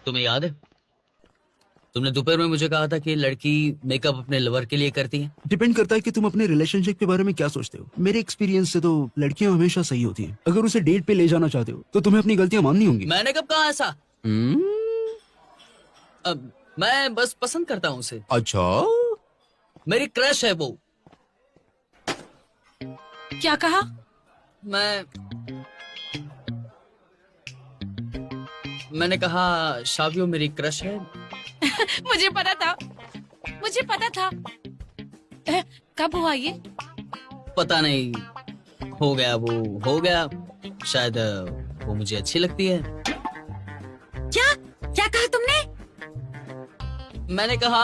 तुम्हें याद है तुमने दोपहर में मुझे कहा था कि लड़की मेकअप अपने लवर के लिए करती है? डिपेंड करता है कि तुम अपने रिलेशनशिप के बारे में क्या सोचते हो। मेरे एक्सपीरियंस से तो लड़कियां हमेशा सही होती हैं। अगर उसे डेट पे ले जाना चाहते हो तो तुम्हें अपनी गलतियां माननी होंगी। मैंने कब कहा ऐसा? अब मैं बस पसंद करता हूँ उसे। अच्छा, मेरी क्रश है वो। क्या कहा? मैंने कहा शावियो मेरी क्रश है। मुझे पता था, मुझे पता था। कब हुआ ये? पता नहीं, हो गया वो हो गया। शायद वो मुझे अच्छी लगती है। क्या क्या कहा तुमने? मैंने कहा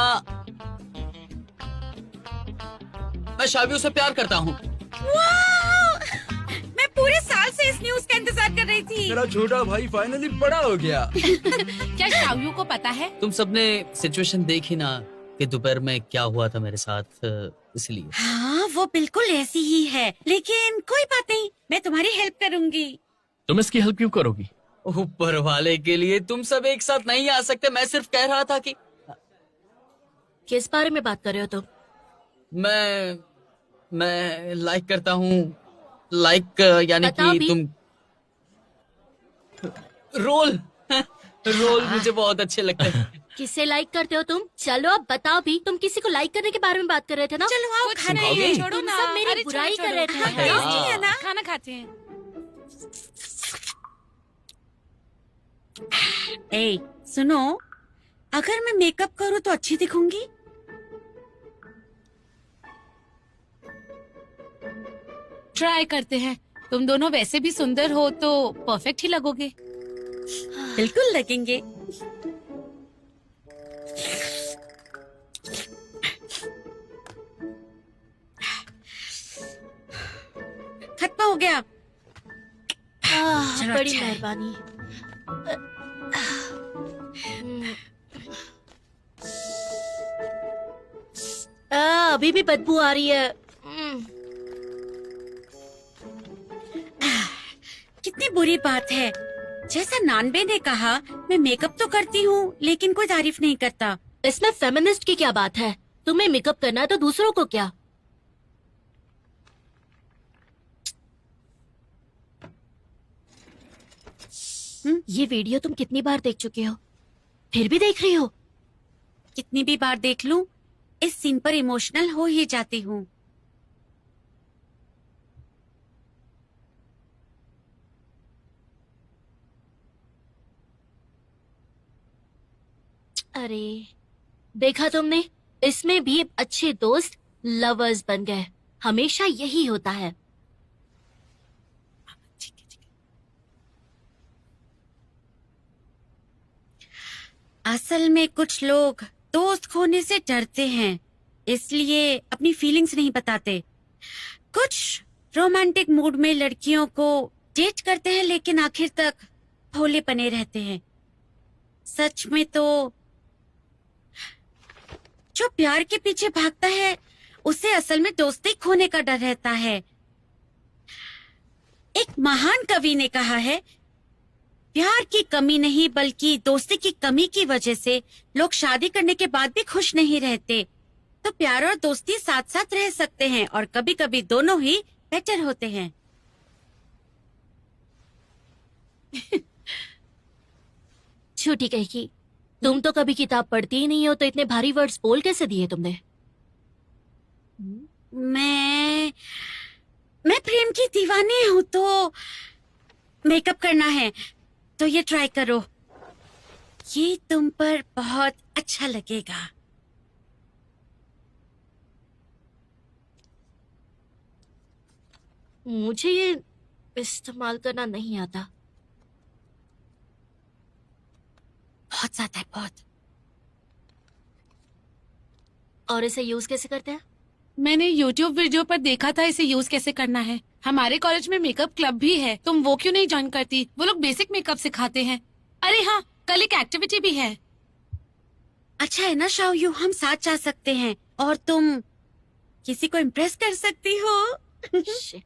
मैं शावियो से प्यार करता हूँ। मैं पूरे साल से इस न्यूज का इंतजार कर रही थी। मेरा छोटा भाई फाइनली बड़ा हो गया। क्या शावियो को पता है? तुम सबने सिचुएशन देखी ना कि दोपहर में क्या हुआ था मेरे साथ, इसलिए। हाँ, वो बिल्कुल ऐसी ही है, लेकिन कोई बात नहीं, मैं तुम्हारी हेल्प करूंगी। तुम इसकी हेल्प क्यों करोगी? ऊपर वाले के लिए तुम सब एक साथ नहीं आ सकते। मैं सिर्फ कह रहा था कि किस बारे में बात कर रहे हो तुम? मैं लाइक करता हूँ। लाइक यानी बताओ कि भी। तुम रोल रोल मुझे बहुत अच्छे लगते हैं। किसे लाइक करते हो तुम? चलो अब बताओ भी, तुम किसी को लाइक करने के बारे में बात कर रहे थे ना? चलो आओ, खाना खाओगे? ये छोड़ो तुम ना। सब मेरी अरे बुराई छोड़ो, कर रहे थे। हाँ, हाँ। टेस्टी है ना? खाना खाते हैं। ए, सुनो, अगर मैं मेकअप करूँ तो अच्छी दिखूंगी? ट्राई करते हैं। तुम दोनों वैसे भी सुंदर हो तो परफेक्ट ही लगोगे। बिल्कुल लगेंगे। खत्म हो गया। चलो, बड़ी अच्छा है। मेहरबानी। अभी भी बदबू आ रही है। कितनी बुरी बात है। जैसा नानबे ने कहा, मैं मेकअप तो करती हूँ लेकिन कोई तारीफ नहीं करता। इसमें फेमिनिस्ट की क्या बात है? तुम्हें मेकअप करना है तो दूसरों को क्या? ये वीडियो तुम कितनी बार देख चुके हो? फिर भी देख रही हो? कितनी भी बार देख लूं, इस सीन पर इमोशनल हो ही जाती हूँ। अरे देखा तुमने, इसमें भी अच्छे दोस्त लवर्स बन गए। हमेशा यही होता है। असल में कुछ लोग दोस्त खोने से डरते हैं, इसलिए अपनी फीलिंग्स नहीं बताते। कुछ रोमांटिक मूड में लड़कियों को डेट करते हैं लेकिन आखिर तक भोले बने रहते हैं। सच में तो जो प्यार के पीछे भागता है उसे असल में दोस्ती खोने का डर रहता है। एक महान कवि ने कहा है, प्यार की कमी नहीं बल्कि दोस्ती की कमी की वजह से लोग शादी करने के बाद भी खुश नहीं रहते। तो प्यार और दोस्ती साथ साथ रह सकते हैं और कभी कभी दोनों ही बेटर होते हैं। झूठी कही। तुम तो कभी किताब पढ़ती ही नहीं हो, तो इतने भारी वर्ड्स बोल कैसे दिए तुमने? मैं प्रेम की दीवानी हूँ, तो मेकअप करना है तो ये ट्राई करो। ये तुम पर बहुत अच्छा लगेगा। मुझे ये इस्तेमाल करना नहीं आता। बहुत ज्यादा है, बहुत। और इसे यूज कैसे करते हैं? मैंने YouTube वीडियो पर देखा था इसे यूज कैसे करना है। हमारे कॉलेज में मेकअप क्लब भी है, तुम वो क्यों नहीं ज्वाइन करती? वो लोग बेसिक मेकअप सिखाते हैं। अरे हाँ, कल एक एक्टिविटी भी है। अच्छा है ना शाओयू, हम साथ जा सकते हैं और तुम किसी को इम्प्रेस कर सकती हो। Shit.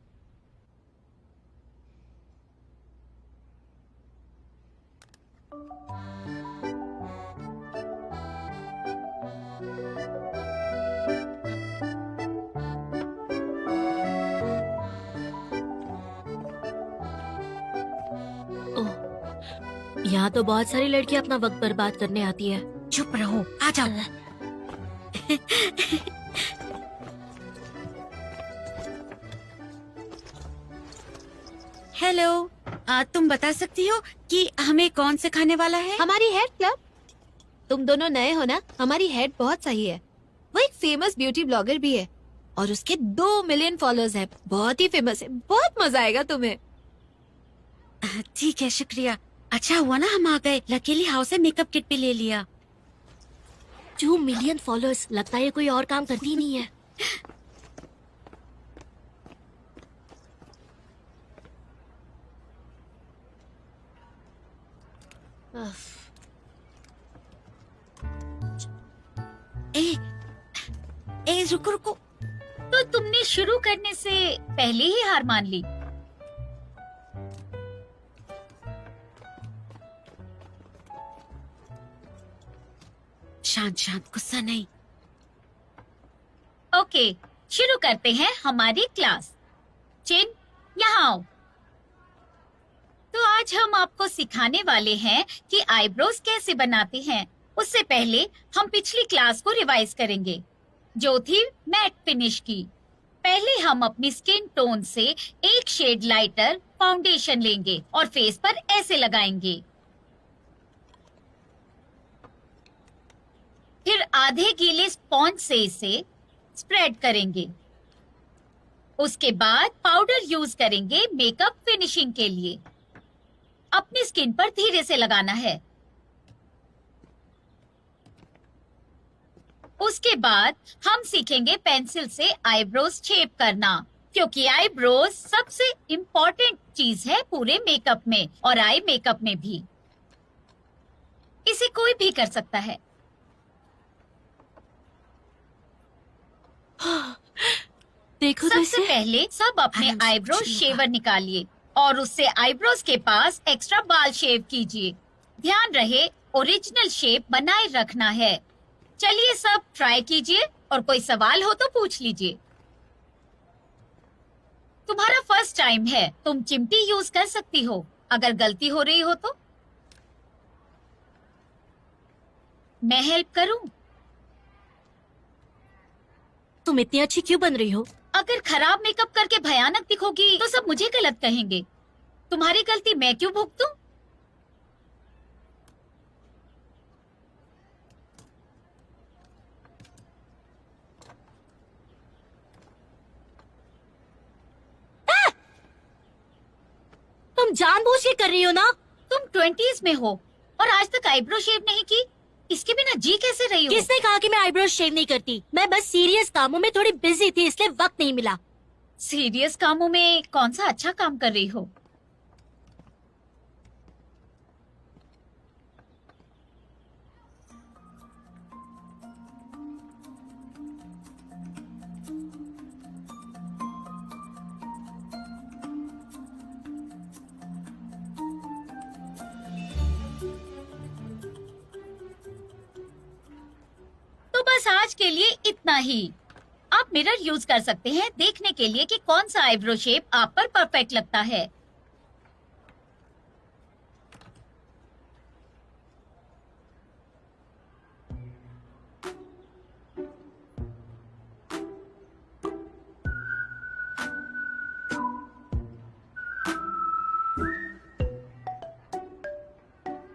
यहाँ तो बहुत सारी लड़कियां अपना वक्त बर्बाद करने आती है। चुप रहो, आ जाओ। हेलो, तुम बता सकती हो कि हमें कौन सिखाने वाला है? हमारी हेड क्लब। तुम दोनों नए हो ना, हमारी हेड बहुत सही है। वो एक फेमस ब्यूटी ब्लॉगर भी है और उसके 2 मिलियन फॉलोअर्स हैं। बहुत ही फेमस है, बहुत मजा आएगा तुम्हें। ठीक है, शुक्रिया। अच्छा हुआ ना हम आ गए। लकीली हाउस से मेकअप किट भी ले लिया। 2 मिलियन फॉलोअर्स, लगता है ये कोई और काम करती ही नहीं है। ए रुको रुको। तो तुमने शुरू करने से पहले ही हार मान ली। शांत शांत, गुस्सा नहीं। ओके, शुरू करते हैं हमारी क्लास। चिन, यहाँ आओ। तो आज हम आपको सिखाने वाले हैं कि आईब्रोज कैसे बनाते हैं। उससे पहले हम पिछली क्लास को रिवाइज करेंगे जो थी मैट फिनिश की। पहले हम अपनी स्किन टोन से एक शेड लाइटर फाउंडेशन लेंगे और फेस पर ऐसे लगाएंगे। फिर आधे गीले स्पॉन्ज से इसे स्प्रेड करेंगे। उसके बाद पाउडर यूज करेंगे मेकअप फिनिशिंग के लिए। अपनी स्किन पर धीरे से लगाना है। उसके बाद हम सीखेंगे पेंसिल से आईब्रोज शेप करना, क्योंकि आईब्रोज सबसे इम्पोर्टेंट चीज है पूरे मेकअप में और आई मेकअप में भी। इसे कोई भी कर सकता है। देखो तो सबसे इसे। पहले सब अपने आराम से, आईब्रोज कुछ नहीं शेवर निकालिए और उससे आईब्रोज के पास एक्स्ट्रा बाल शेव कीजिए। ध्यान रहे ओरिजिनल शेप बनाए रखना है। चलिए सब ट्राई कीजिए और कोई सवाल हो तो पूछ लीजिए। तुम्हारा फर्स्ट टाइम है, तुम चिमटी यूज कर सकती हो। अगर गलती हो रही हो तो मैं हेल्प करूं? तुम इतनी अच्छी क्यों बन रही हो? अगर खराब मेकअप करके भयानक दिखोगी तो सब मुझे गलत कहेंगे। तुम्हारी गलती मैं क्यों भुगतूं? तुम जानबूझ के कर रही हो ना? तुम 20s में हो और आज तक आईब्रो शेव नहीं की। इसके बिना जी कैसे रही हो? किसने कहा कि मैं आईब्रोज शेव नहीं करती? मैं बस सीरियस कामों में थोड़ी बिजी थी, इसलिए वक्त नहीं मिला। सीरियस कामों में कौन सा अच्छा काम कर रही हो? तो बस आज के लिए इतना ही। आप मिरर यूज कर सकते हैं देखने के लिए कि कौन सा आईब्रो शेप आप पर परफेक्ट लगता है।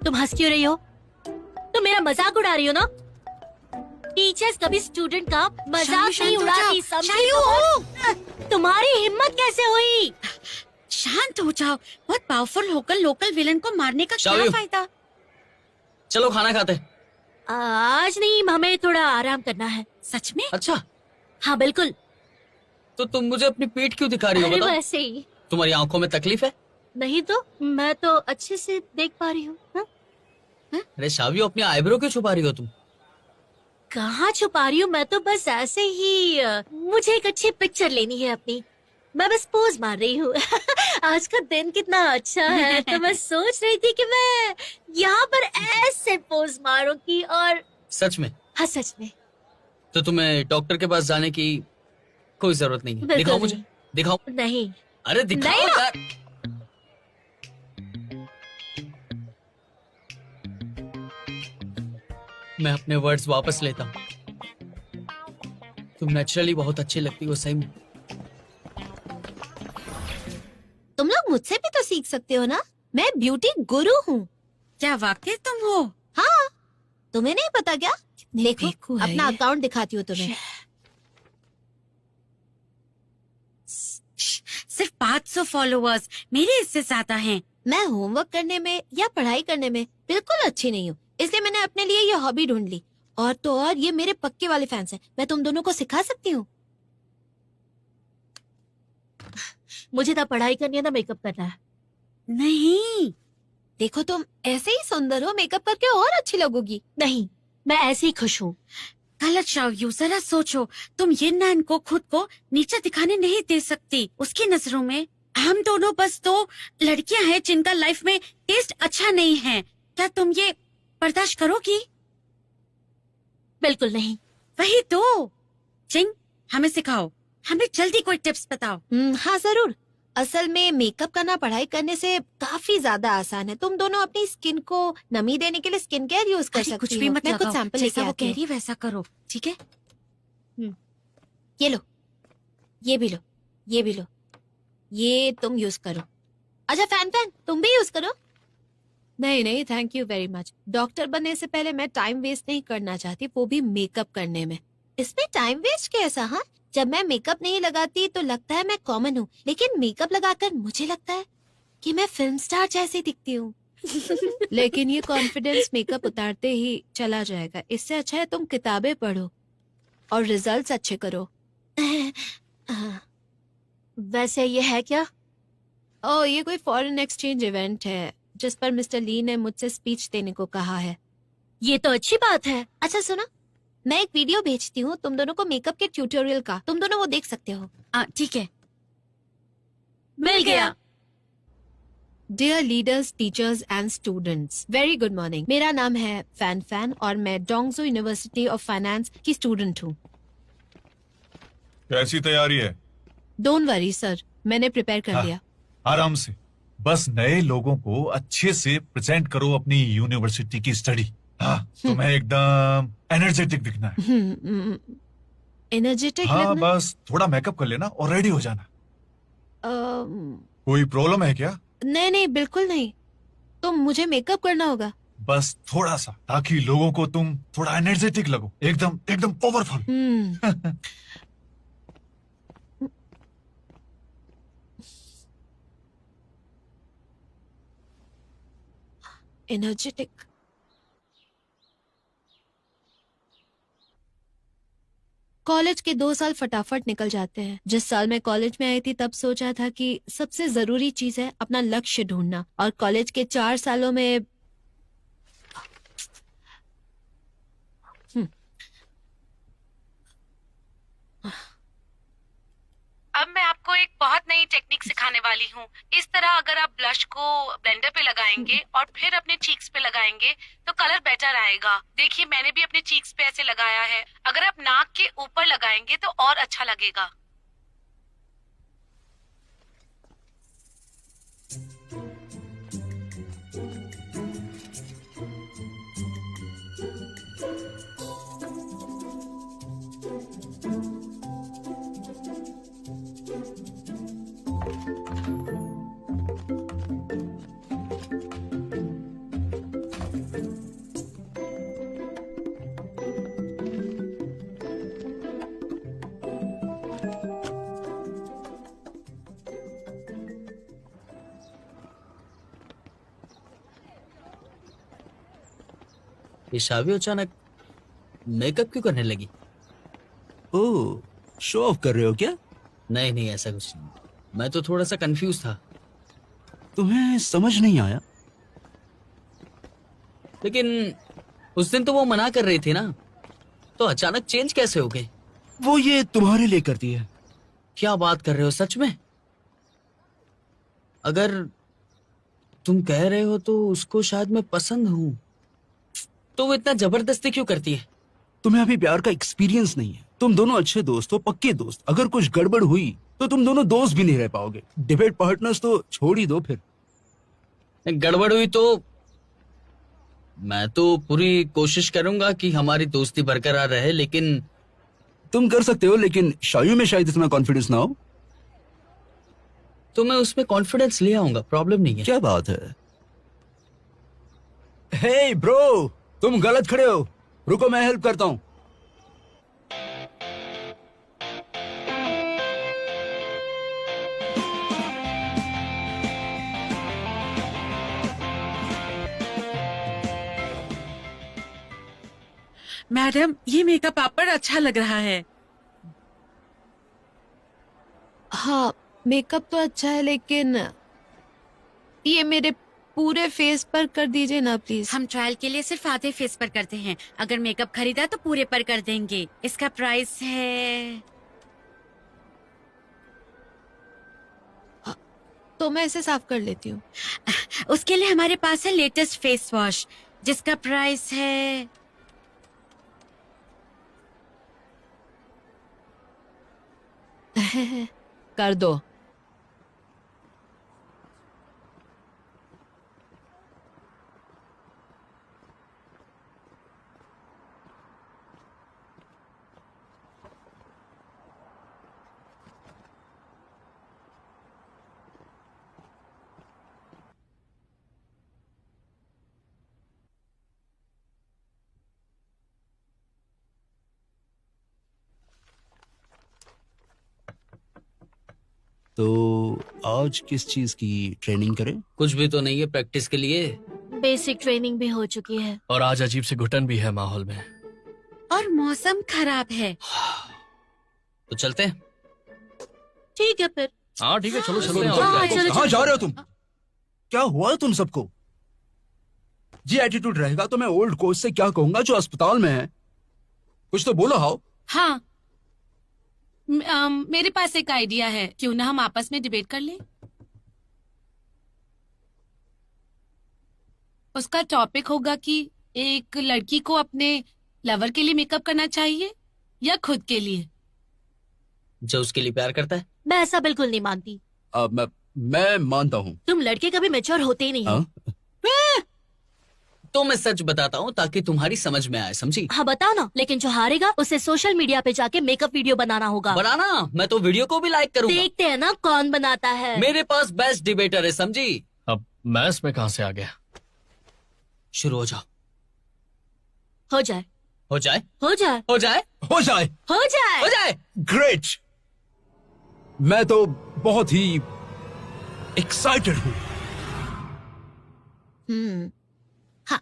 तुम हंस क्यों रही हो? तुम मेरा मजाक उड़ा रही हो ना? टीचर्स कभी स्टूडेंट का मजाक शायू, नहीं शांत हो उड़ाती, जाओ। समझी शायू, तुम? तुम्हारी हिम्मत कैसे हुई? शांत हो जाओ। बहुत पावरफुल होकर लोकल विलन को मारने का क्या शायू। फायदा? चलो खाना खाते। आज नहीं, हमें थोड़ा आराम करना है। सच में? अच्छा, हाँ बिल्कुल। तो तुम मुझे अपनी पीठ क्यों दिखा रही हो? अरे बताओ। वैसे ही। तुम्हारी आंखों में तकलीफ है? नहीं तो मैं तो अच्छे से देख पा रही हूँ। हाँ? अरे शावियो, अपनी आईब्रो क्यों छुपा रही हो तुम? कहाँ छुपा रही हूँ? मैं तो बस ऐसे ही मुझे एक अच्छी पिक्चर लेनी है अपनी। मैं बस पोज मार रही हूँ। आज का दिन कितना अच्छा है, तो मैं सोच रही थी कि मैं यहाँ पर ऐसे पोज मारूंगी। और सच में? हाँ सच में। तो तुम्हें डॉक्टर के पास जाने की कोई जरूरत नहीं है। बिल्कुल दिखाओ नहीं। मुझे, दिखाओ। नहीं। अरे दिखाओ नहीं। यार। मैं अपने वर्ड्स वापस लेता हूँ। तुम नेचुरली बहुत अच्छी लगती हो सही में। तुम लोग मुझसे भी तो सीख सकते हो ना, मैं ब्यूटी गुरु हूँ। क्या वाकई तुम हो? हाँ, तुम्हें नहीं पता क्या? देखो, देखो है अपना ये। अकाउंट दिखाती हूँ तुम्हें। सिर्फ 500 फॉलोअर्स, मेरे इससे ज्यादा हैं। मैं होमवर्क करने में या पढ़ाई करने में बिल्कुल अच्छी नहीं हूँ, इसलिए मैंने अपने लिए ये हॉबी ढूंढ ली। और तो और ये मेरे पक्के वाले फैंस हैं, मैं तुम दोनों को सिखा सकती हूँ। मुझे ना पढ़ाई करनी है ना मेकअप करना है। नहीं, देखो तुम ऐसे ही सुंदर हो, मेकअप करके और अच्छी लगोगी। नहीं, मैं ऐसे ही खुश हूँ। गलत शाओयू, जरा सोचो, तुम यिन नैन को खुद को नीचे दिखाने नहीं दे सकती। उसकी नजरों में हम दोनों बस दो लड़कियां हैं जिनका लाइफ में टेस्ट अच्छा नहीं है। क्या तुम ये बर्दाश्त करोगी? बिल्कुल नहीं। वही तो। चिंग, हमें सिखाओ, हमें जल्दी कोई टिप्स बताओ। हाँ जरूर। असल में मेकअप करना पढ़ाई करने से काफी ज्यादा आसान है। तुम दोनों अपनी स्किन को नमी देने के लिए स्किन केयर यूज कर अरे, सकती कुछ भी हो। मत मैं कुछ लगाओ, सैंपल जैसा लेके वो आती कह हूँ। रही है वैसा करो, ठीक है? ये लो, ये भी लो, ये भी लो, ये तुम यूज करो। अच्छा फैन तुम भी यूज करो। नहीं नहीं, thank you very much. Doctor बनने से पहले मैं टाइम वेस्ट नहीं करना चाहती, वो भी मेकअप करने में। इसमें टाइम वेस्ट कैसा? हाँ, जब मैं मेकअप नहीं लगाती तो लगता है मैं कॉमन हूँ, लेकिन मेकअप लगाकर मुझे लगता है कि मैं फिल्म स्टार जैसी दिखती हूँ। लेकिन ये कॉन्फिडेंस मेकअप उतारते ही चला जाएगा। इससे अच्छा है तुम किताबें पढ़ो और रिजल्ट्स अच्छे करो। वैसे ये है क्या? ओह, ये कोई फॉरेन एक्सचेंज इवेंट है जिस पर मिस्टर ली ने मुझसे स्पीच देने को कहा है। ये तो अच्छी बात है। अच्छा सुनो, मैं एक वीडियो भेजती हूँ तुम दोनों को मेकअप के ट्यूटोरियल का, तुम दोनों वो देख सकते हो। ठीक है। मिल गया। Dear leaders, teachers and students, very good morning. मेरा नाम है फैन और मैं डोंगजू यूनिवर्सिटी ऑफ फाइनेंस की स्टूडेंट हूँ। कैसी तैयारी है? डोंट वरी सर, मैंने प्रिपेयर कर हाँ। लिया। आराम से, बस नए लोगों को अच्छे से प्रेजेंट करो अपनी यूनिवर्सिटी की स्टडी। हाँ, तुम्हें एकदम एनर्जेटिक दिखना है। एनर्जेटिक हाँ, लगना? बस थोड़ा मेकअप कर लेना और रेडी हो जाना। कोई प्रॉब्लम है क्या? नहीं नहीं, बिल्कुल नहीं। तो मुझे मेकअप करना होगा? बस थोड़ा सा, ताकि लोगों को तुम थोड़ा एनर्जेटिक लगो, एकदम एकदम पावरफुल। एनर्जेटिक। कॉलेज के 2 साल फटाफट निकल जाते हैं। जिस साल मैं कॉलेज में आई थी तब सोचा था कि सबसे जरूरी चीज है अपना लक्ष्य ढूंढना, और कॉलेज के 4 सालों में अब मैं आपको एक बहुत नई टेक्निक सिखाने वाली हूँ। इस तरह अगर आप ब्लश को ब्लेंडर पे लगाएंगे और फिर अपने चीक्स पे लगाएंगे तो कलर बेटर आएगा। देखिए, मैंने भी अपने चीक्स पे ऐसे लगाया है। अगर आप नाक के ऊपर लगाएंगे तो और अच्छा लगेगा। ये शावी अचानक मेकअप क्यों करने लगी? ओह, शो ऑफ कर रहे हो क्या? नहीं नहीं, ऐसा कुछ नहीं। मैं तो थोड़ा सा कंफ्यूज था। तुम्हें समझ नहीं आया? लेकिन उस दिन तो वो मना कर रही थी ना, तो अचानक चेंज कैसे हो गई? वो ये तुम्हारे लिए करती है। क्या बात कर रहे हो, सच में? अगर तुम कह रहे हो तो उसको शायद मैं पसंद हूं, तो वो इतना जबरदस्ती क्यों करती है? तुम्हें अभी प्यार का एक्सपीरियंस नहीं है। तुम दोनों अच्छे दोस्त हो, पक्के दोस्त। अगर कुछ गड़बड़ हुई तो तुम दोनों दोस्त भी नहीं रह पाओगे। डिबेट पार्टनर्स तो छोड़ ही दो फिर। गड़बड़ हुई तो मैं तो पूरी कोशिश करूंगा कि हमारी दोस्ती बरकरार रहे, लेकिन तुम कर सकते हो, लेकिन शायू में शायद इतना कॉन्फिडेंस ना हो। तो मैं उसमें कॉन्फिडेंस ले आऊंगा, प्रॉब्लम नहीं है। क्या बात है? हे ब्रो, तुम गलत खड़े हो, रुको मैं हेल्प करता हूँ। मैडम, ये मेकअप आप पर अच्छा लग रहा है। हाँ, मेकअप तो अच्छा है, लेकिन ये मेरे पूरे फेस पर कर दीजिए ना प्लीज। हम ट्रायल के लिए सिर्फ आधे फेस पर करते हैं, अगर मेकअप खरीदा तो पूरे पर कर देंगे। इसका प्राइस है। तो मैं इसे साफ कर लेती हूँ। उसके लिए हमारे पास है लेटेस्ट फेस वॉश, जिसका प्राइस है कर दो। तो आज किस चीज की ट्रेनिंग करें? कुछ भी तो नहीं है, प्रैक्टिस के लिए। बेसिक ट्रेनिंग भी हो चुकी है। और आज अजीब सी घुटन भी है माहौल में। और मौसम खराब है। तो चलते हैं। ठीक है फिर। हाँ ठीक है, चलो चलते हैं। हाँ, और क्या? चलो, कहाँ चलो। जा रहे हो तुम? क्या हुआ तुम सबको? जी एटीट्यूड रहेगा तो मैं ओल्ड कोच से क्या कहूंगा जो अस्पताल में है। कुछ तो बोलो। हाउ? हाँ, मेरे पास एक आइडिया है, क्यों ना हम आपस में डिबेट कर लें। उसका टॉपिक होगा कि एक लड़की को अपने लवर के लिए मेकअप करना चाहिए या खुद के लिए। जो उसके लिए प्यार करता है। मैं ऐसा बिल्कुल नहीं मानती। मैं मानता हूँ। तुम लड़के कभी मैच्योर होते ही नहीं हो। हाँ? तो मैं सच बताता हूँ ताकि तुम्हारी समझ में आए, समझी? हाँ बताओ ना, लेकिन जो हारेगा उसे सोशल मीडिया पे जाके मेकअप वीडियो बनाना होगा। बनाना? मैं तो वीडियो को भी लाइक करूंगा। देखते हैं ना कौन बनाता है। मेरे पास बेस्ट डिबेटर है, समझी? अब मैं इसमें कहाँ से आ गया? शुरू हो जाओ। हो जाए, हो जाए, हो जाए, हो जाए, हो जाए। हो जाए। हो जाए। ग्रेट। मैं तो बहुत ही एक्साइटेड हूँ। हाँ,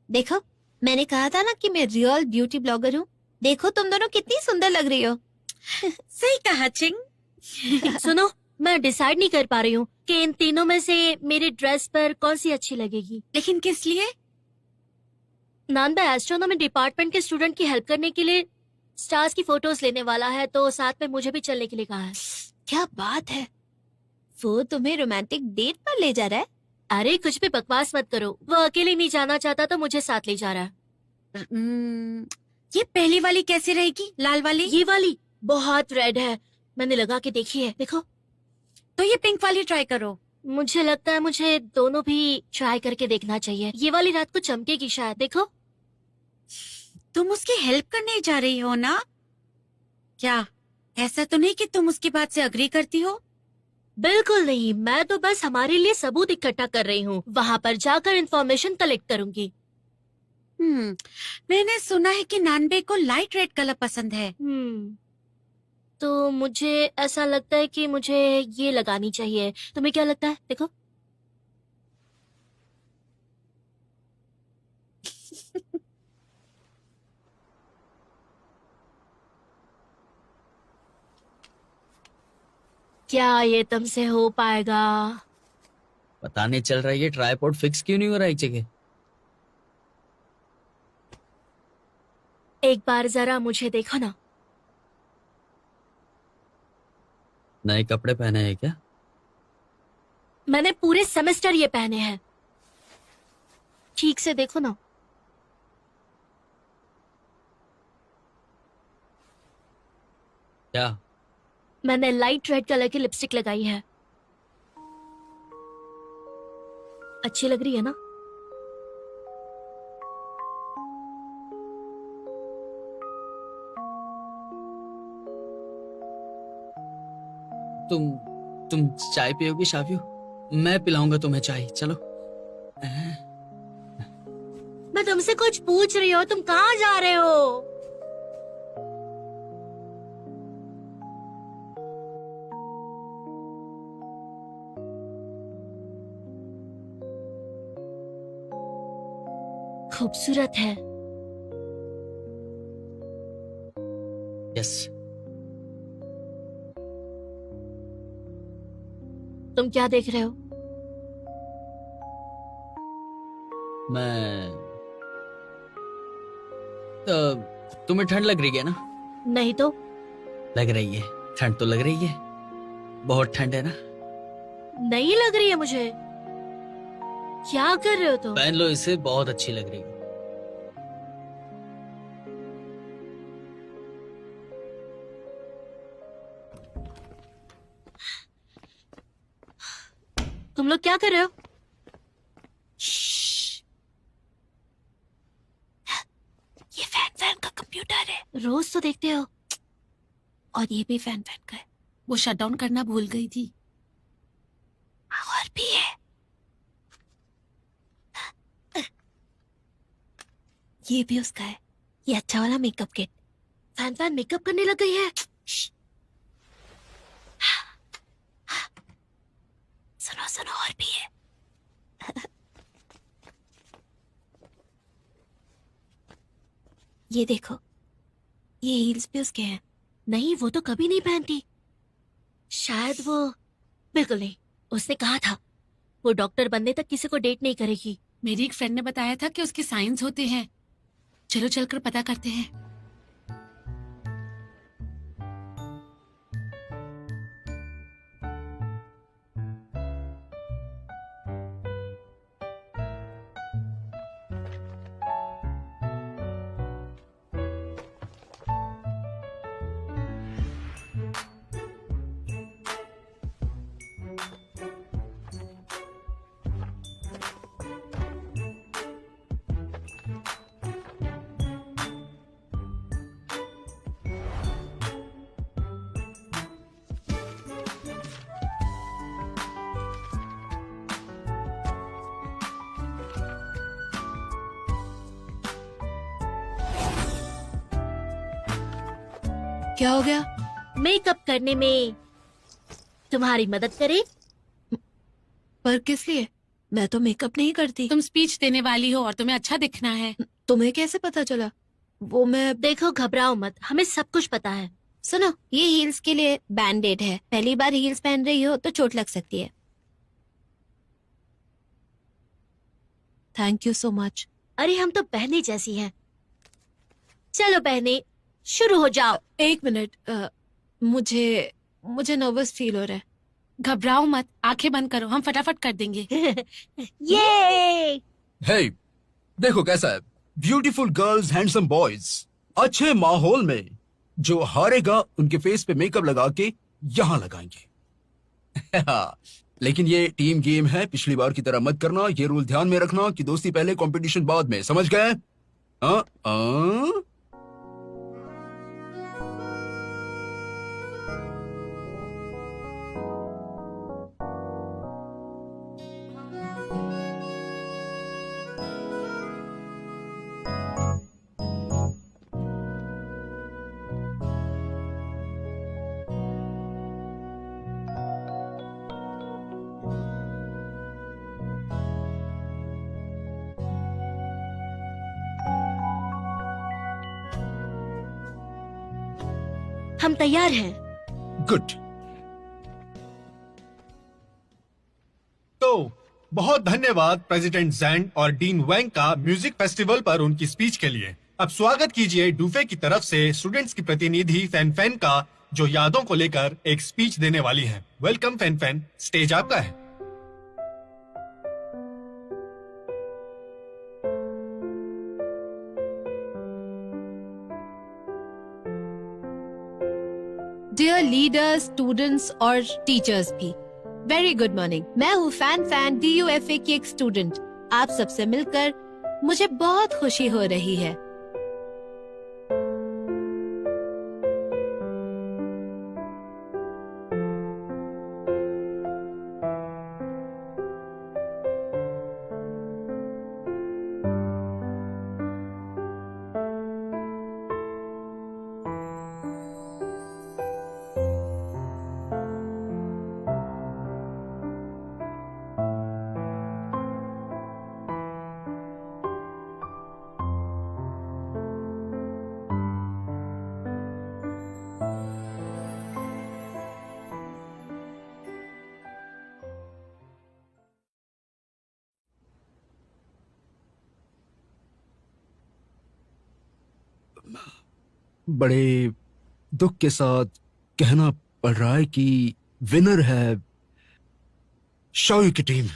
देखो मैंने कहा था ना कि मैं रियल ब्यूटी ब्लॉगर हूँ। देखो तुम दोनों कितनी सुंदर लग रही हो। सही कहा चिंग। सुनो, मैं डिसाइड नहीं कर पा रही हूँ कि इन तीनों में से मेरी ड्रेस पर कौन सी अच्छी लगेगी। लेकिन किस लिए? नानबा एस्ट्रोनॉमी डिपार्टमेंट के स्टूडेंट की हेल्प करने के लिए स्टार्स की फोटोज लेने वाला है, तो साथ में मुझे भी चलने के लिए कहा है। क्या बात है, वो तुम्हें रोमांटिक डेट पर ले जा रहा है? अरे कुछ भी बकवास मत करो, वो अकेले नहीं जाना चाहता तो मुझे साथ ले जा रहा है। ये पहली वाली कैसी रहेगी? लाल वाली? ये वाली बहुत रेड है, मैंने लगा के देखी है। देखो, तो ये पिंक वाली ट्राई करो। मुझे लगता है मुझे दोनों भी ट्राई करके देखना चाहिए। ये वाली रात को चमकेगी शायद। देखो, तुम उसकी हेल्प करने जा रही हो ना? क्या ऐसा तो नहीं कि तुम उसकी बात से अग्री करती हो? बिल्कुल नहीं, मैं तो बस हमारे लिए सबूत इकट्ठा कर रही हूँ। वहाँ पर जाकर इंफॉर्मेशन कलेक्ट करूंगी। मैंने सुना है कि नानबे को लाइट रेड कलर पसंद है। तो मुझे ऐसा लगता है कि मुझे ये लगानी चाहिए। तुम्हें क्या लगता है? देखो। क्या ये तुमसे हो पाएगा? पता नहीं चल रहा है ये ट्राइपॉड फिक्स क्यों नहीं हो रहा है एक जगह। एक बार जरा मुझे देखो ना। नए कपड़े पहने हैं क्या? मैंने पूरे सेमेस्टर ये पहने हैं। ठीक से देखो ना। क्या? मैंने लाइट रेड कलर की लिपस्टिक लगाई है। अच्छी लग रही है ना? तुम चाय पियोगी शावियो? मैं पिलाऊंगा तुम्हें चाय, चलो। मैं तुमसे कुछ पूछ रही हूँ, तुम कहाँ जा रहे हो? खूबसूरत है। यस। तुम क्या देख रहे हो? मैं तुम्हें ठंड लग रही है ना? नहीं तो। लग रही है, ठंड तो लग रही है, बहुत ठंड है ना? नहीं लग रही है मुझे। क्या कर रहे हो तुम? पहन लो इसे, बहुत अच्छी लग रही है। तुम लोग क्या कर रहे हो? ये फैन का कंप्यूटर है, रोज तो देखते हो। और ये भी फैन का है। वो शट डाउन करना भूल गई थी। और भी है। ये भी उसका है। ये अच्छा वाला मेकअप किट। फैन मेकअप करने लग गई है। सुनो सुनो, और भी है। ये देखो, ये हील्स भी उसके हैं। नहीं, वो तो कभी नहीं पहनती। शायद वो, बिल्कुल नहीं। उसने कहा था वो डॉक्टर बनने तक किसी को डेट नहीं करेगी। मेरी एक फ्रेंड ने बताया था कि उसके साइंस होते हैं। चलो चलकर पता करते हैं। क्या हो गया? मेकअप करने में तुम्हारी मदद करे। पर किस लिए? मैं तो मेकअप नहीं करती। तुम स्पीच देने वाली हो और तुम्हें अच्छा दिखना है। तुम्हें कैसे पता चला? वो मैं देखो, घबराओ मत, हमें सब कुछ पता है। सुनो, ये हील्स के लिए बैंडेड है। पहली बार हील्स पहन रही हो तो चोट लग सकती है। Thank you so much. अरे हम तो बहने जैसी हैं। चलो बहने, शुरू हो जाओ। एक मिनट, मुझे नर्वस फील हो रहा है। घबराओ मत, आंखें बंद करो, हम फटाफट कर देंगे। ये हे, देखो कैसा है। ब्यूटीफुल गर्ल्स, हैंडसम बॉयज, अच्छे माहौल में जो हारेगा उनके फेस पे मेकअप लगा के यहां लगाएंगे। लेकिन ये टीम गेम है, पिछली बार की तरह मत करना। ये रूल ध्यान में रखना कि दोस्ती पहले, कंपटीशन बाद में, समझ गए? हाँ? हम तैयार हैं। गुड। तो बहुत धन्यवाद प्रेसिडेंट जैंग और डीन वैंग का म्यूजिक फेस्टिवल पर उनकी स्पीच के लिए। अब स्वागत कीजिए डूफे की तरफ से स्टूडेंट्स की प्रतिनिधि फैन फैन का, जो यादों को लेकर एक स्पीच देने वाली है। वेलकम फैन फैन, स्टेज आपका है। डियर लीडर्स, स्टूडेंट्स और टीचर्स भी, वेरी गुड मॉर्निंग। मैं हूँ फैन फैन DUFA की एक स्टूडेंट। आप सबसे मिलकर मुझे बहुत खुशी हो रही है। बड़े दुख के साथ कहना पड़ रहा है कि विनर है शाओ की टीम।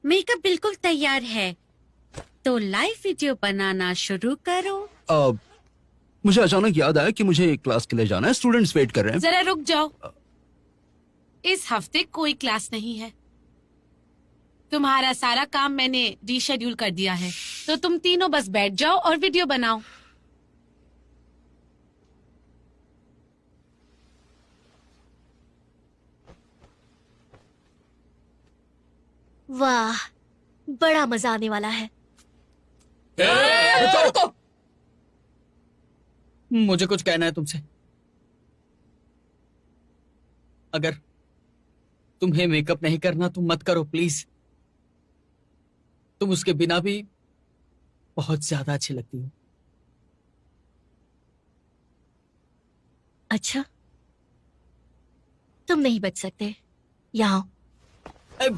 मेकअप बिल्कुल तैयार है, तो लाइव वीडियो बनाना शुरू करो। मुझे अचानक याद आया कि मुझे क्लास के लिए जाना है, स्टूडेंट्स वेट कर रहे हैं। जरा रुक जाओ, इस हफ्ते कोई क्लास नहीं है। तुम्हारा सारा काम मैंने रीशेड्यूल कर दिया है, तो तुम तीनों बस बैठ जाओ और वीडियो बनाओ। वाह, बड़ा मजा आने वाला है। रुको। मुझे कुछ कहना है तुमसे। अगर तुम्हें मेकअप नहीं करना तो मत करो प्लीज। तुम उसके बिना भी बहुत ज्यादा अच्छी लगती हो। अच्छा, तुम नहीं बच सकते। यहाँ आओ।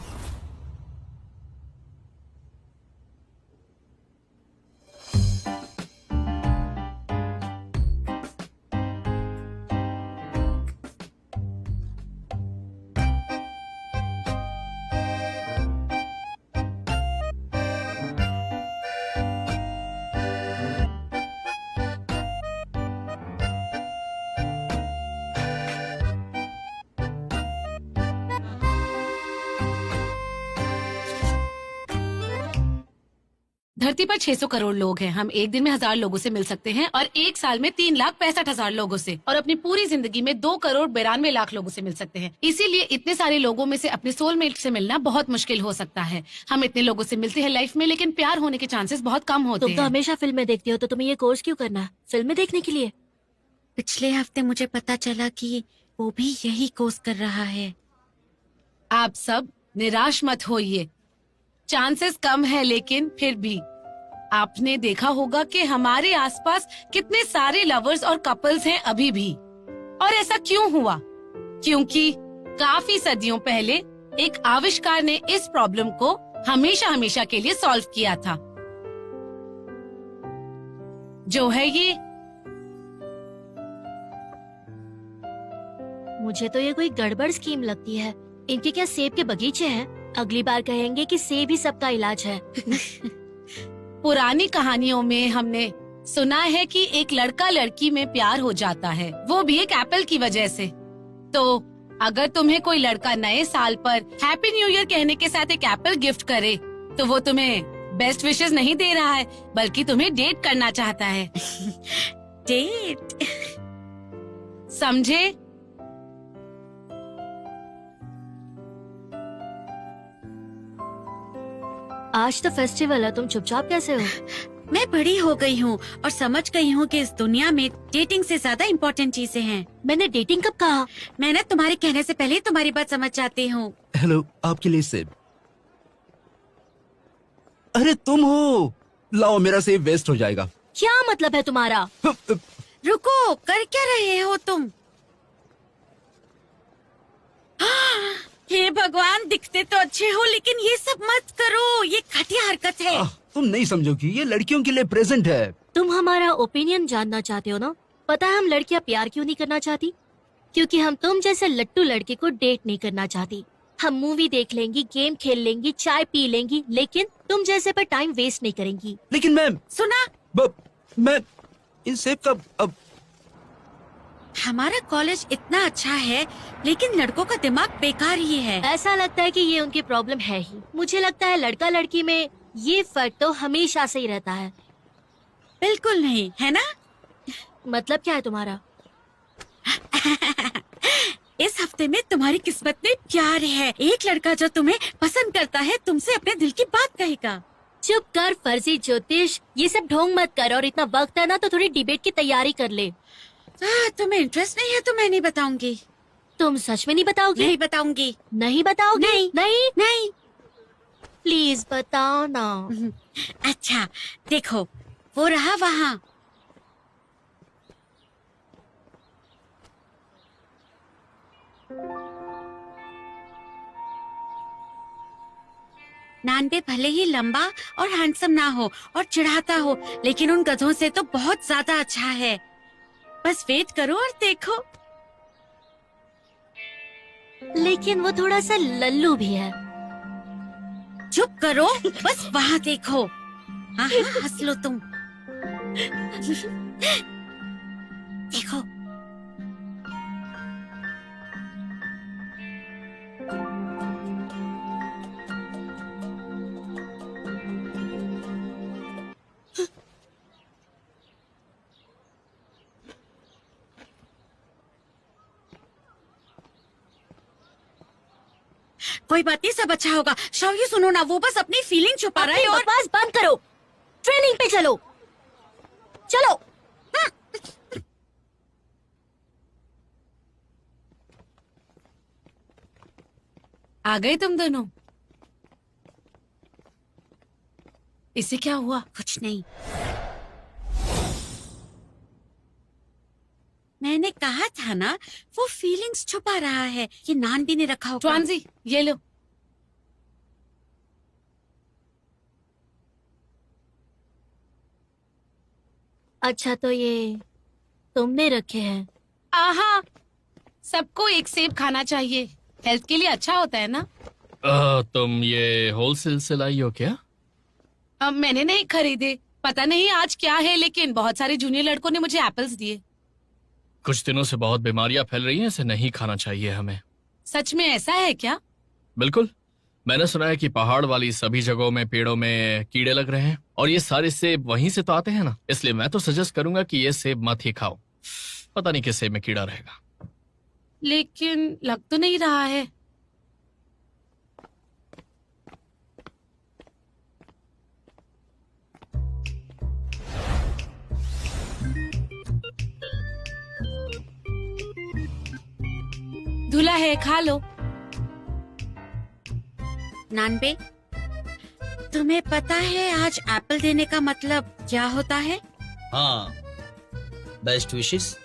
धरती पर 600 करोड़ लोग हैं। हम एक दिन में 1000 लोगों से मिल सकते हैं और एक साल में 3,65,000 लोगों से, और अपनी पूरी जिंदगी में 2,92,00,000 लोगों से मिल सकते हैं। इसीलिए इतने सारे लोगों में से अपने सोलमेट से मिलना बहुत मुश्किल हो सकता है। हम इतने लोगों से मिलते हैं लाइफ में, लेकिन प्यार होने के चांसेस बहुत कम होते तुम तो हैं। हमेशा फिल्में देखती हो, तो तुम्हें ये कोर्स क्यों करना है? फिल्में देखने के लिए? पिछले हफ्ते मुझे पता चला कि वो भी यही कोर्स कर रहा है। आप सब निराश मत होइए, चांसेस कम है, लेकिन फिर भी आपने देखा होगा कि हमारे आसपास कितने सारे लवर्स और कपल्स हैं अभी भी। और ऐसा क्यों हुआ? क्योंकि काफी सदियों पहले एक आविष्कार ने इस प्रॉब्लम को हमेशा हमेशा के लिए सॉल्व किया था, जो है ये। मुझे तो ये कोई गड़बड़ स्कीम लगती है। इनके क्या सेब के बगीचे हैं? अगली बार कहेंगे कि सेब ही सबका इलाज है। पुरानी कहानियों में हमने सुना है कि एक लड़का लड़की में प्यार हो जाता है, वो भी एक एप्पल की वजह से। तो अगर तुम्हें कोई लड़का नए साल पर हैप्पी न्यू ईयर कहने के साथ एक एप्पल गिफ्ट करे, तो वो तुम्हें बेस्ट विशेस नहीं दे रहा है, बल्कि तुम्हें डेट करना चाहता है। डेट? समझे? आज तो फेस्टिवल है, तुम चुपचाप कैसे हो? मैं बड़ी हो गई हूँ और समझ गई हूँ कि इस दुनिया में डेटिंग से ज्यादा इम्पोर्टेंट चीजें हैं। मैंने डेटिंग कब कहा? मैं ना तुम्हारे कहने से पहले तुम्हारी बात समझ जाती हूँ। हेलो, आपके लिए सेब। अरे तुम हो, लाओ, मेरा सेब वेस्ट हो जाएगा। क्या मतलब है तुम्हारा? रुको, कर क्या रहे हो तुम? हे भगवान, दिखते तो अच्छे हो, लेकिन ये सब मत करो, ये घटिया हरकत है। तुम नहीं समझोगी, ये लड़कियों के लिए प्रेजेंट है। तुम हमारा ओपिनियन जानना चाहते हो ना? पता है हम लड़कियां प्यार क्यों नहीं करना चाहती? क्योंकि हम तुम जैसे लट्टू लड़के को डेट नहीं करना चाहती। हम मूवी देख लेंगी, गेम खेल लेंगी, चाय पी लेंगी, लेकिन तुम जैसे पर टाइम वेस्ट नहीं करेंगी। लेकिन मैम, सुना, मैं इन सेब का अब हमारा कॉलेज इतना अच्छा है, लेकिन लड़कों का दिमाग बेकार ही है। ऐसा लगता है कि ये उनकी प्रॉब्लम है ही। मुझे लगता है लड़का लड़की में ये फर्क तो हमेशा से ही रहता है। बिल्कुल नहीं, है ना? मतलब क्या है तुम्हारा? इस हफ्ते में तुम्हारी किस्मत में प्यार है। एक लड़का जो तुम्हें पसंद करता है तुमसे अपने दिल की बात कहेगा। चुप कर फर्जी ज्योतिष, ये सब ढोंग मत कर, और इतना वक्त है ना तो थोड़ी डिबेट की तैयारी कर ले। तुम्हें इंटरेस्ट नहीं है तो मैं नहीं बताऊंगी। तुम सच में नहीं बताओगी? नहीं बताऊंगी। नहीं बताओगी? नहीं नहीं नहीं। प्लीज बताओ ना। अच्छा देखो, वो रहा वहाँ। नानबे भले ही लंबा और हैंडसम ना हो और चिढ़ाता हो, लेकिन उन गधों से तो बहुत ज्यादा अच्छा है। बस वेट करो और देखो। लेकिन वो थोड़ा सा लल्लू भी है। चुप करो, बस वहाँ देखो। हाँ हाँ, हंस लो तुम। देखो। कोई बात नहीं, सब अच्छा होगा। शौर्य सुनो ना, वो बस अपनी फीलिंग छुपा रहा है और बकवास बंद करो, ट्रेनिंग पे चलो। चलो। आ गए तुम दोनों? इसे क्या हुआ? कुछ नहीं। मैंने कहा था ना, वो फीलिंग्स छुपा रहा है। ये नानबी ने रखा होगा। ट्वांजी, ये लो। अच्छा, तो ये तुमने रखे हैं? आहा, सबको एक सेब खाना चाहिए, हेल्थ के लिए अच्छा होता है ना। तुम ये होलसेल से लाई हो क्या? अब मैंने नहीं खरीदे, पता नहीं आज क्या है, लेकिन बहुत सारे जूनियर लड़कों ने मुझे एप्पल्स दिए। कुछ दिनों से बहुत बीमारियां फैल रही हैं, इसे नहीं खाना चाहिए हमें। सच में ऐसा है क्या? बिल्कुल। मैंने सुना है कि पहाड़ वाली सभी जगहों में पेड़ों में कीड़े लग रहे हैं, और ये सारे सेब वहीं से तो आते हैं ना। इसलिए मैं तो सजेस्ट करूंगा कि ये सेब मत ही खाओ। पता नहीं किस सेब में कीड़ा रहेगा। लेकिन लग तो नहीं रहा है। धुला है, खा लो। नानबे, तुम्हें पता है आज एप्पल देने का मतलब क्या होता है? हाँ, बेस्ट विशेस।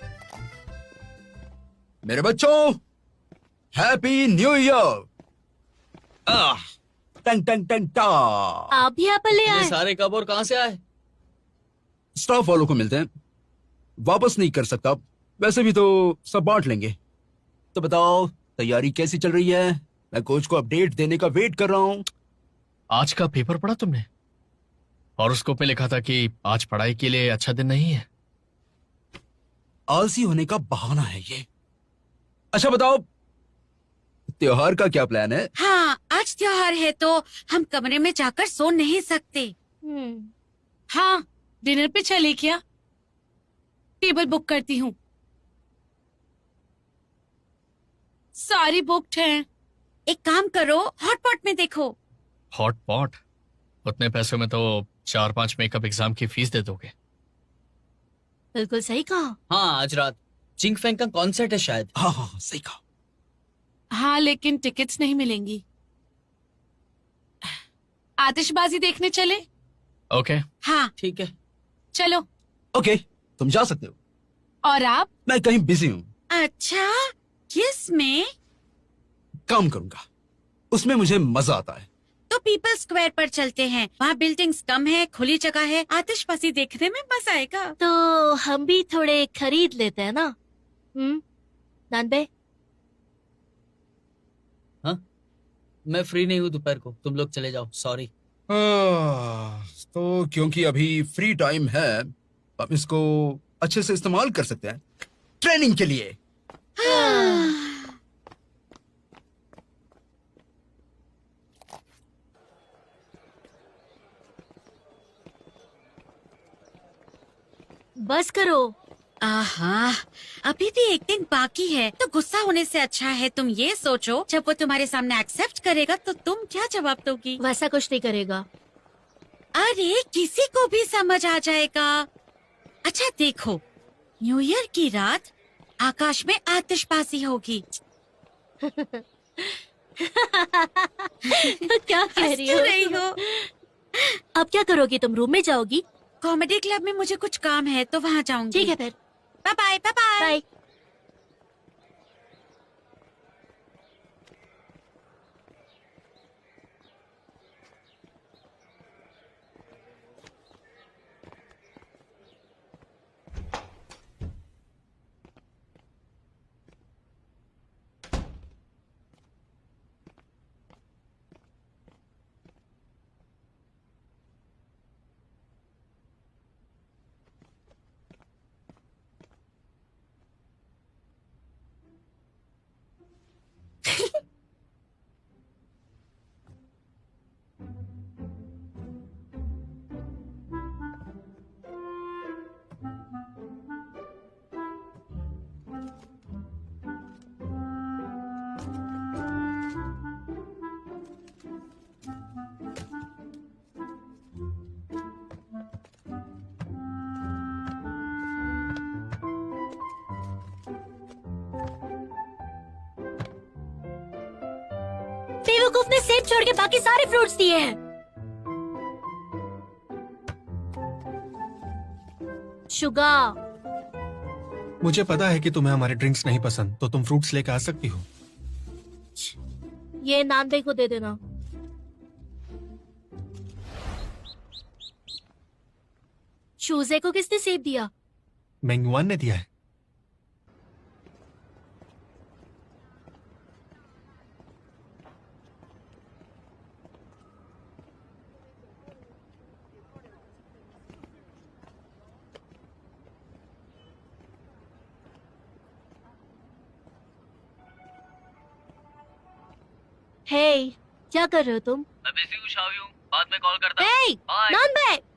मेरे बच्चों, हैप्पी न्यू ईयर। टंग टंग टंग टा। आप भी एप्पल ले ये आए? सारे कब और कहाँ से आए? स्टाफ वालों को मिलते हैं, वापस नहीं कर सकता। वैसे भी तो सब बांट लेंगे। तो बताओ, तैयारी कैसी चल रही है? मैं कोच को अपडेट देने का वेट कर रहा हूँ। आज का पेपर पढ़ा तुमने? हॉरोस्कोप में लिखा था कि आज पढ़ाई के लिए अच्छा दिन नहीं है। आलसी होने का बहाना है ये। अच्छा बताओ, त्योहार का क्या प्लान है? हाँ, आज त्योहार है तो हम कमरे में जाकर सो नहीं सकते। हाँ, डिनर पे चले क्या? टेबल बुक करती हूँ। सारी बुक्ड हैं। एक काम करो, हॉटपॉट में देखो। Hot pot? उतने पैसों में तो 4-5 मेकअप एग्जाम की फीस दे दोगे। बिल्कुल सही कहा। हाँ, आज रात चिंग फैंग का कॉन्सर्ट है शायद। हाँ हाँ हाँ, सही कहा। हाँ, लेकिन टिकट्स नहीं मिलेंगी। आतिशबाजी देखने चले? ओके। हाँ ठीक है। चलो। ओके, तुम जा सकते हो। और आप? मैं कहीं बिजी हूँ। अच्छा, किस में? काम करूंगा, उसमें मुझे मजा आता है। तो पीपल स्क्वायर पर चलते हैं, वहाँ बिल्डिंग्स कम है, खुली जगह है, आतिशबाजी देखने में मजा आएगा। तो हम भी थोड़े खरीद लेते हैं ना। नानबे? हाँ, मैं फ्री नहीं हूँ दोपहर को, तुम लोग चले जाओ। सॉरी। तो क्योंकि अभी फ्री टाइम है, हम इसको अच्छे से इस्तेमाल कर सकते हैं ट्रेनिंग के लिए। बस करो। आहा, अभी भी एक दिन बाकी है, तो गुस्सा होने से अच्छा है तुम ये सोचो, जब वो तुम्हारे सामने एक्सेप्ट करेगा तो तुम क्या जवाब दोगी? वैसा कुछ नहीं करेगा। अरे, किसी को भी समझ आ जाएगा। अच्छा देखो, न्यू ईयर की रात आकाश में आतिशबाजी होगी। क्या कह रही हंस हो? रही हो? अब क्या करोगी तुम? रूम में जाओगी? कॉमेडी क्लब में मुझे कुछ काम है तो वहाँ जाऊंगी। ठीक है फिर। Bye bye bye bye. Bye. बेवकूफ ने सेब छोड़ के बाकी सारे फ्रूट्स दिए हैं। शुगर, मुझे पता है कि तुम्हें हमारे ड्रिंक्स नहीं पसंद, तो तुम फ्रूट्स लेकर आ सकती हो। ये नानबे को दे देना। शूजे को किसने सेब दिया? मेंगवान ने दिया है। हे, क्या कर रहे हो तुम? मैं बिजी हूँ शावी हूँ, बाद में कॉल करता हे, नानबे!